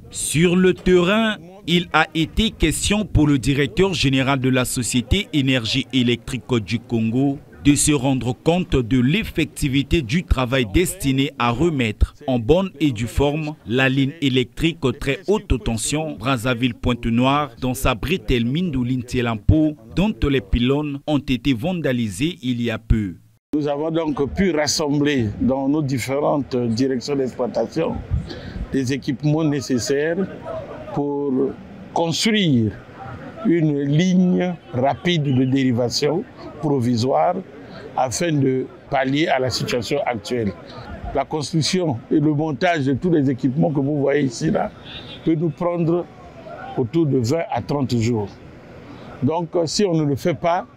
Sur le terrain, il a été question pour le directeur général de la Société Énergie électrique du Congo de se rendre compte de l'effectivité du travail destiné à remettre en bonne et due forme la ligne électrique très haute tension Brazzaville-Pointe-Noire dans sa bretelle mine de Lintelampo dont les pylônes ont été vandalisés il y a peu. Nous avons donc pu rassembler dans nos différentes directions d'exploitation des équipements nécessaires pour construire une ligne rapide de dérivation provisoire afin de pallier à la situation actuelle. La construction et le montage de tous les équipements que vous voyez ici là peut nous prendre autour de 20 à 30 jours. Donc si on ne le fait pas,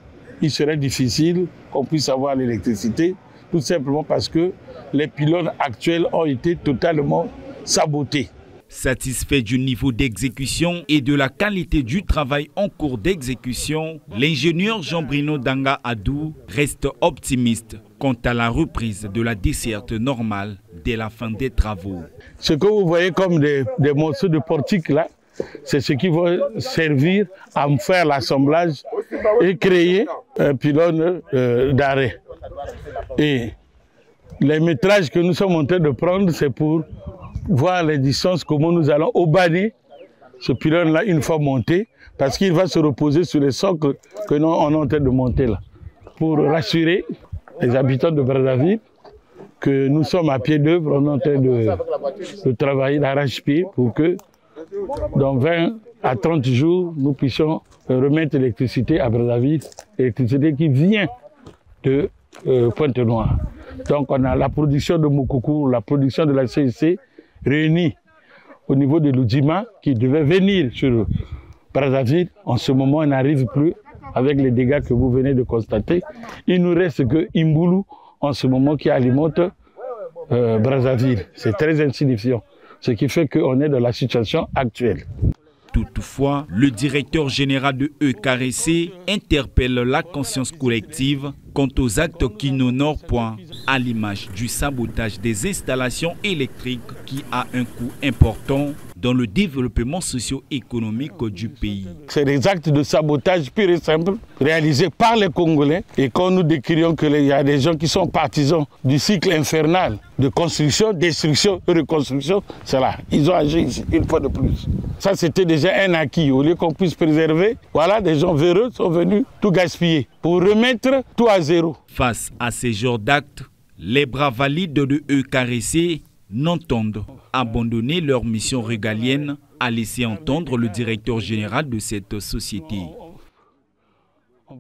il serait difficile qu'on puisse avoir l'électricité, tout simplement parce que les pylônes actuels ont été totalement sabotés. Satisfait du niveau d'exécution et de la qualité du travail en cours d'exécution, l'ingénieur Jean-Bruno Danga Adou reste optimiste quant à la reprise de la desserte normale dès la fin des travaux. Ce que vous voyez comme des morceaux de portique là, c'est ce qui va servir à faire l'assemblage et créer un pylône d'arrêt. Et les métrages que nous sommes en train de prendre, c'est pour voir les distances, comment nous allons obaner ce pylône-là une fois monté, parce qu'il va se reposer sur les socles que nous on est en train de monter là. Pour rassurer les habitants de Brazzaville que nous sommes à pied d'œuvre, on est en train de travailler d'arrache-pied pour que dans 20 à 30 jours, nous puissions remettre l'électricité à Brazzaville, l'électricité qui vient de Pointe-Noire. Donc on a la production de Moukoukou, la production de la CIC, réunis au niveau de l'Oudjima qui devait venir sur Brazzaville. En ce moment, on n'arrive plus avec les dégâts que vous venez de constater. Il nous reste que Imboulou en ce moment qui alimente Brazzaville. C'est très insignifiant, ce qui fait qu'on est dans la situation actuelle. Toutefois, le directeur général de EKRC interpelle la conscience collective quant aux actes qui n'honorent point, à l'image du sabotage des installations électriques qui a un coût important dans le développement socio-économique du pays. C'est des actes de sabotage purs et simples réalisés par les Congolais. Et quand nous décrions qu'il y a des gens qui sont partisans du cycle infernal de construction, destruction et reconstruction, c'est là. Ils ont agi ici, une fois de plus. Ça, c'était déjà un acquis. Au lieu qu'on puisse préserver, voilà, des gens véreux sont venus tout gaspiller pour remettre tout à zéro. Face à ces genres d'actes, les bras valides de EKRC n'entendent abandonner leur mission régalienne, a laissé entendre le directeur général de cette société.